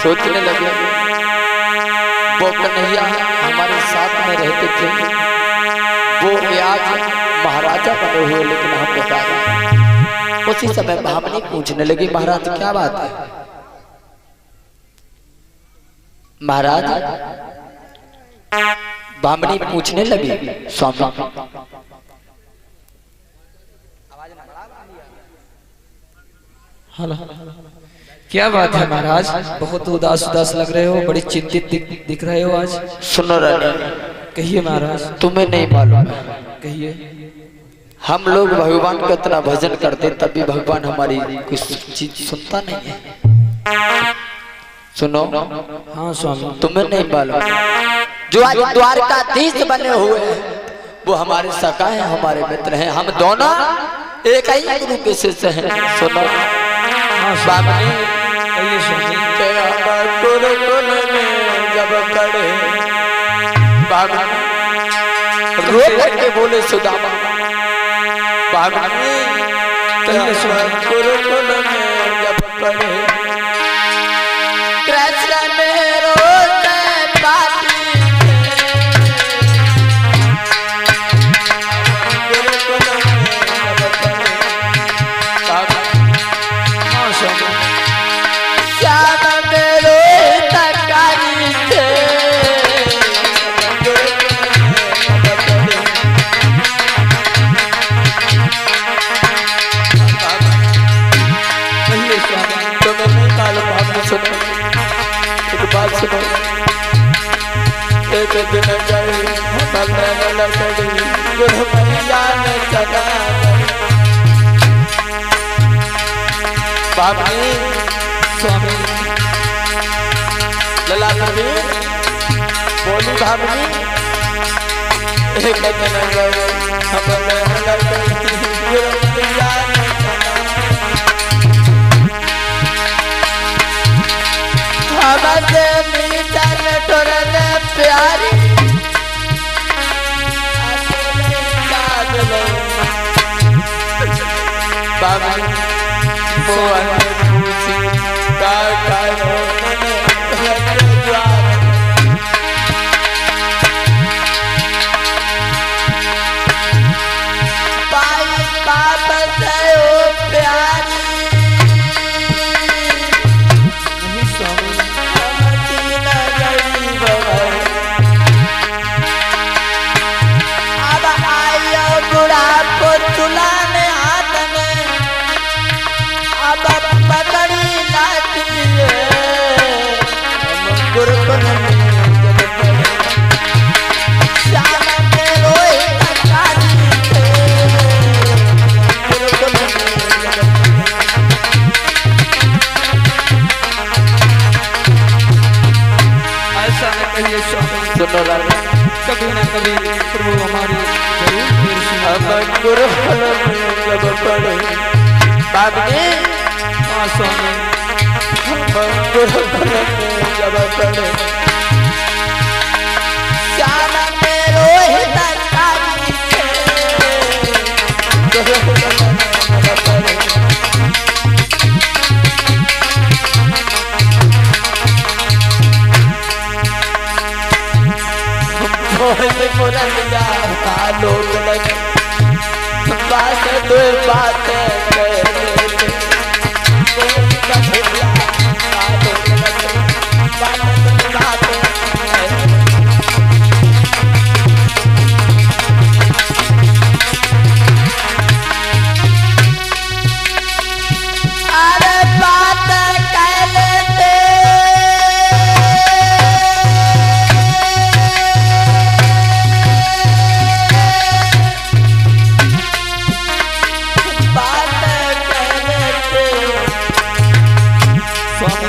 सोचने लगे वो कन्हैया हमारे साथ में रहते थे, वो आज महाराजा बने हुए लेकिन हम बेकार हैं। उसी समय भामनी पूछने लगी महाराज क्या बात है। महाराज भामनी पूछने लगी स्वामी हेलो क्या बात है महाराज, बहुत उदास उदास लग रहे हो, बड़ी चिंतित दिख रहे हो आज। सुनो रानी, कहिए महाराज। तुम्हें नहीं मालूम है, कहिए। हम लोग भगवान का इतना भजन करते तब भी भगवान हमारी कुछ चीज सुनता नहीं है। सुनो। हाँ स्वामी। तुम्हें नहीं मालूम जो आज द्वारकाधीश बने हुए हैं वो हमारे सखा हैं, हमारे मित्र हैं, हम दोनों एक ही गुरु के शिष्य हैं। सुनो। हाँ स्वामी। कहिए स्वामी। गुरुकुल में जब पढ़े रो करके बोले सुदामा गुरुकुल में जब पढ़े कृष्ण मेरो पापी गुरुकुल में जब पढ़े श्याम मेरो तकारी थे एक बात सुनो। एक दिन गई गुरु मैया ने चला भामनी स्वामी लला कभी बोली भामनी एक दिन गई गुरु मैया ने हमसे मीठन टोरने प्यारी बाबा मोहन पूछी का करो पाई पाप से ओ प्यारी तुलाने हाथ में अब पकड़ी लाठी है गुरुकुल में जब पढ़े श्याम के रोए तकारी थे गुरुकुल में जब ऐसा न कहिए स्वामी। सुनो राजा, कभी न कभी प्रभु हमारी जरूर फिर हम गुरुकुल में जब पढ़े बाबी हाँ स्वामी। हम गुरुकुल में जब पढ़े श्याम में रोए तकारी थे गुरुकुल में जब पढ़े मुरलिया लोग लगे बात दो बातें स्वामी